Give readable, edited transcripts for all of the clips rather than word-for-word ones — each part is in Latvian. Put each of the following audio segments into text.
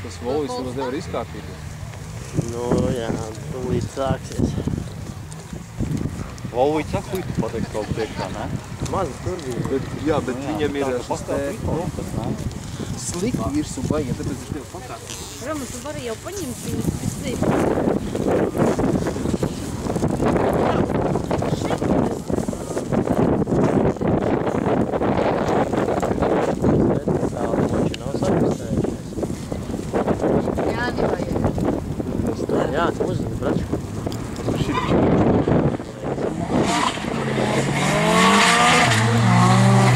Tas volis mums nevar izkārtīties. Nu, jā, tūlīt sāksies. Volvīts saka, ka tu pateiks kaut priekšā, ne? Mazi tur bija. Jā, bet viņam ir šis slikti virsū baigi, tāpēc viņš tev pakāpjas. Rama, tu vari jau paņemt viņus visiem. Jā, tu uzzini, bračku.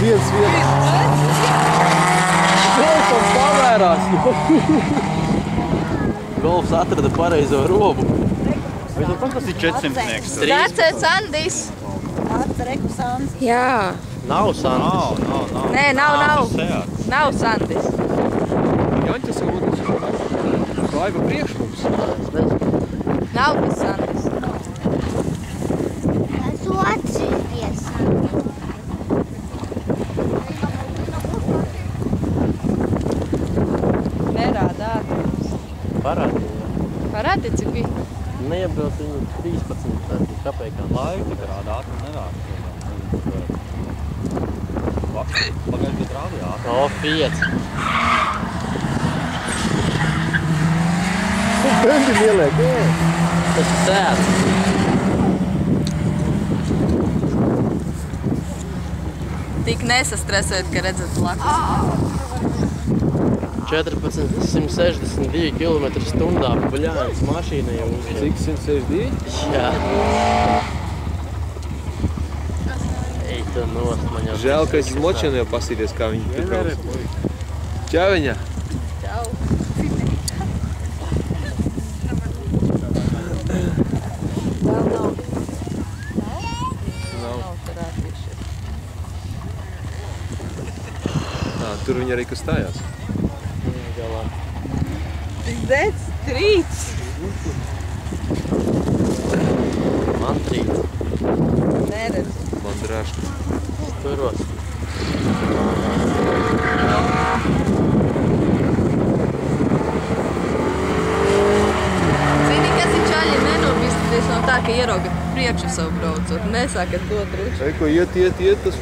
Viens. Golfam pavērās. Golfs atrada pareizo robu. Vai tu tas ir 400-nieks? Vecais Andis. Reku Sandis. Jā. Nav Sandis. Nav. Nē, nav. Seats. Nav Sandis. Jaņķis ir otrs. Laiva priekš mums. Nav tas Sandis. Tas otrs ir Sandis. Nerādā. Parādi, cik bija? Neiebilst viņu 13 kapekām. Laiku tik rāda, ātri nerāda. Pagājuši gadu rādi ātri. O, 5. Bendi ieliek. Tas ir sēts. Tik nesastresēt, ka redzat blakus. 1462 km/h. Bļāns mašīna jau uzņem. Cik 162? Jā. Ej, tu nost man jau. Žēl, ka es močinu jau pasīties, kā viņi tur brauc. Čaviņa! Čau. Vēl nav. Nav turētīši. Tur viņi arī kustājās. Galā. That's trīts. Man 3. Neredz. Man drāška. Turos. Zini, kas ir čaļi nenobīstaties no tā, ka ierauga priekšu savu braucot. Nesākat dot ruču. Ei, ko iet, tas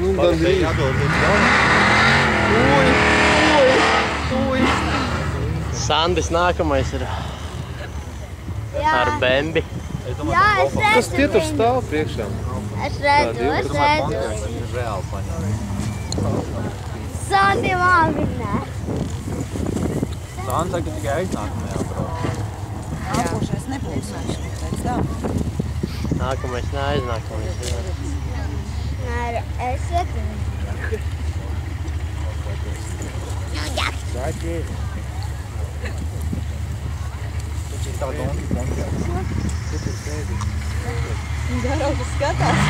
nu gan drīz. Sandis nākamais ir ar Bembi. Jā, es redzu. Kas tie tur stāv priekšā? Es redzu. Viņi ir reāli paņēmi. Sandi māminē. Sāns saka, ka tikai aiznākamajā brauc. Nākošais nebūs pēc tam. Nākamais neaiznākamais. Nē, es redzu. Tā donki poņķē. Garauga skatās.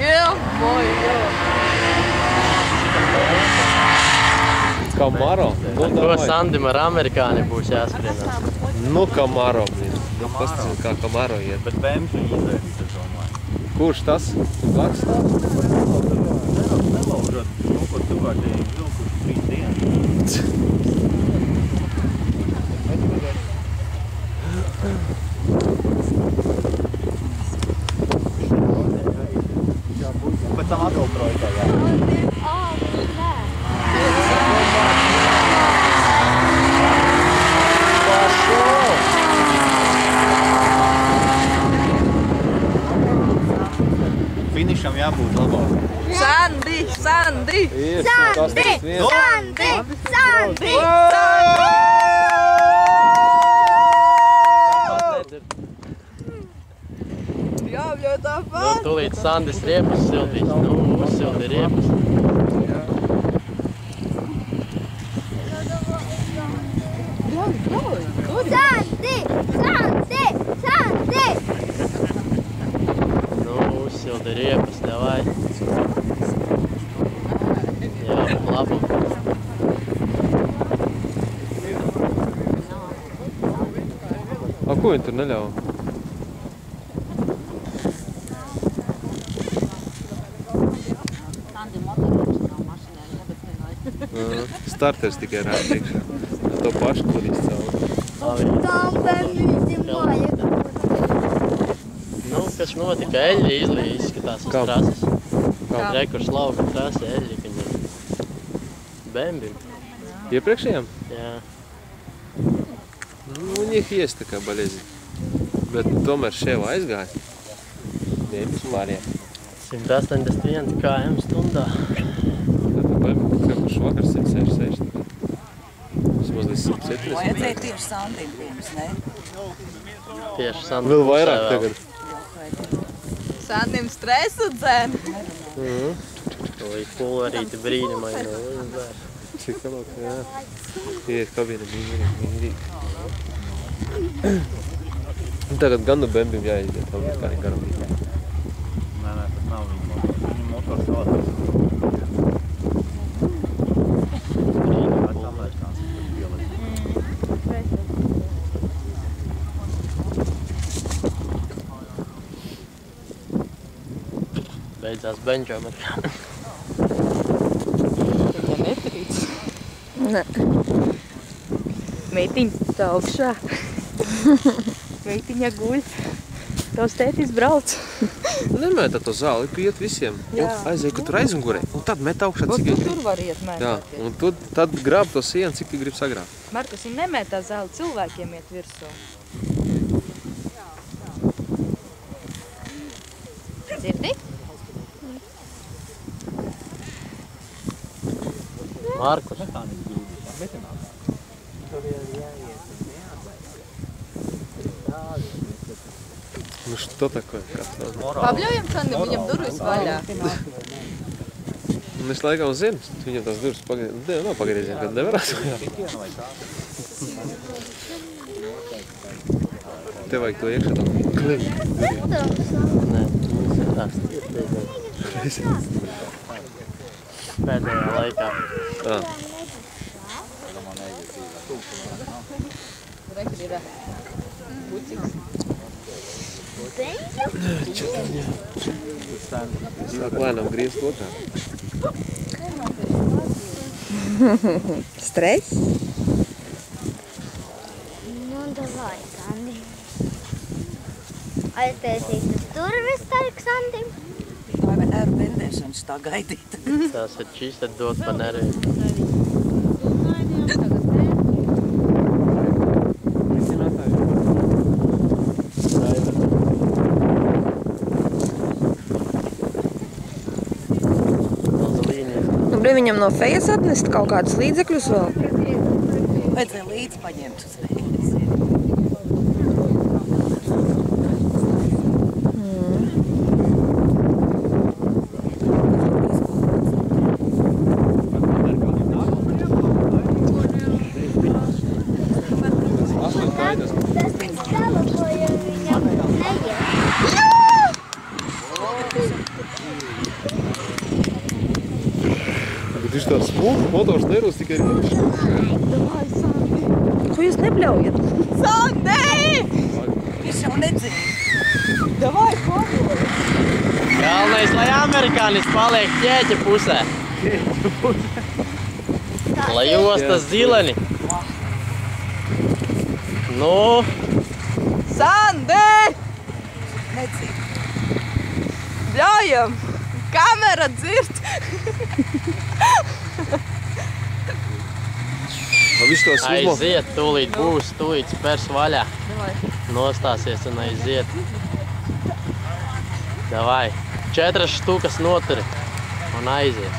Jā, Kamaro. To Sandim ar amerikāni būs jāskrienās. Nu, Kamaro, blīd. Nu, pastāv, kā Kamaro iet. Bet Bems viņu izvērtīs, es domāju. Kurš tas? Blakus stāv? Nelaužot, nu, ko tu vārdi vilkuši 3 dienas. Pēc tam atkal projektā, jā. Finišam jābūt labāk. Sandi! Sandi! Jābļo tāpat! Nu, tūlīt Sandis riepas sildīs. Nu, uzsildi riepas. Nu, uzsildi riepas, davai. Jā, labu. Ko viņi tur neļauj? Starters tikai rād priekšā. To pašu, kur izcēl. Tam bērnītim vajag. Nu, kas notika? Eļļi izlīja izskatās uz trases. Rekurs lauka trase, eļļi, kad ir bembim. Iepriekšējām? Jā. Nu, у них есть такая болезнь. Bet tomēr šev aizgāja. Bembis pārējā. 181 km stundā. Kurš vakar 166. Vismaz līdz 170. Vajadzēja tieši Sandim pirms, ne? Tieši Sandim. Vēl vairāk tagad. Sandim stresu dzen. Vai pulverīti brīnumai no uzbēr. Cik labāk, jā. Iet kabīna mīrīgi. Tagad gan no bembim jāiziet, vēl kā ne garam. Nē, tas nav viņa motors vēl. Beidzās benčometrā. Tikai netrīc. Nē. Meitiņa tā augšā. Meitiņa guļ. Tavs tētis brauc. Nemētā to zāli, ka iet visiem. Aiziet, ka tur aizmugurē. Un tad met augšā, cik Tu grib. tur var iet mētāties. Jā, un tad grāb to sienu, cik grib sagrābt. Markus, viņi nemētā zāli, cilvēkiem iet virsū. Dzirdi? Markus. Nu, что такое? Pabļaujam Sandim, viņam durvis vaļā. Un es laikam zinu, viņam tās durvis pagriezien. Nav pagriezien, kad nevarētu. Tev vajag to iekšā tam klim. Nē, tas ir pēdējā laikā. Tā. Rekri ir buciks. Sāk lēnām griezt otrā. Stress? Nu, davai, Sandim. Aiztaisīt uz durvis taik Sandim. Vai nevaru bendēšanas tā gaidīt? Tas ir čist dot pa nerviem. Viņam no fejas atnest kaut kādus līdzekļus vēl? Vajadzēja līdzi paņemt uz fejas. Tas pēc gala, ko jau viņam neiet. Bet viņš tāds smūgs, motors nerūs tikai rīkš. Ko jūs nebļaujat? Sandi! Viņš jau nedzēja. Davai, pabļauj! Galvenais, lai amerikānis paliek ķēķa pusē. Lai ostas zileni. Nu? Sandi! Nedzēja. Bļaujam! Kamera dzird! Viņš tos uzmo. Aiziet, tūlīt būs, tūlīt spers vaļā. Nostāsies un aiziet. Davai, 4 štukas noturi un aiziet.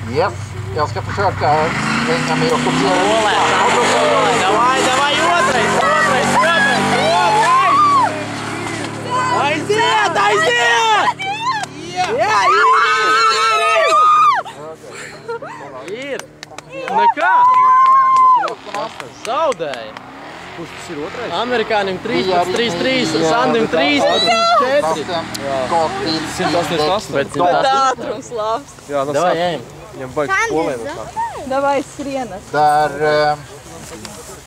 Yes, jag ska försöka hänga med och kopiera. Olē, davai, davai, otrais! Aiziet, aiziet! Jā, ir! Nekā! Zaudēja! Kurš tas ir otrais? Amerikānim 13,33, Sandim 13,4. 188. Bet Bet ātrums labs. Jā, no Davai, sākuma. ejam. Viņam baigs polēm no sākuma. Davai skrienas. Där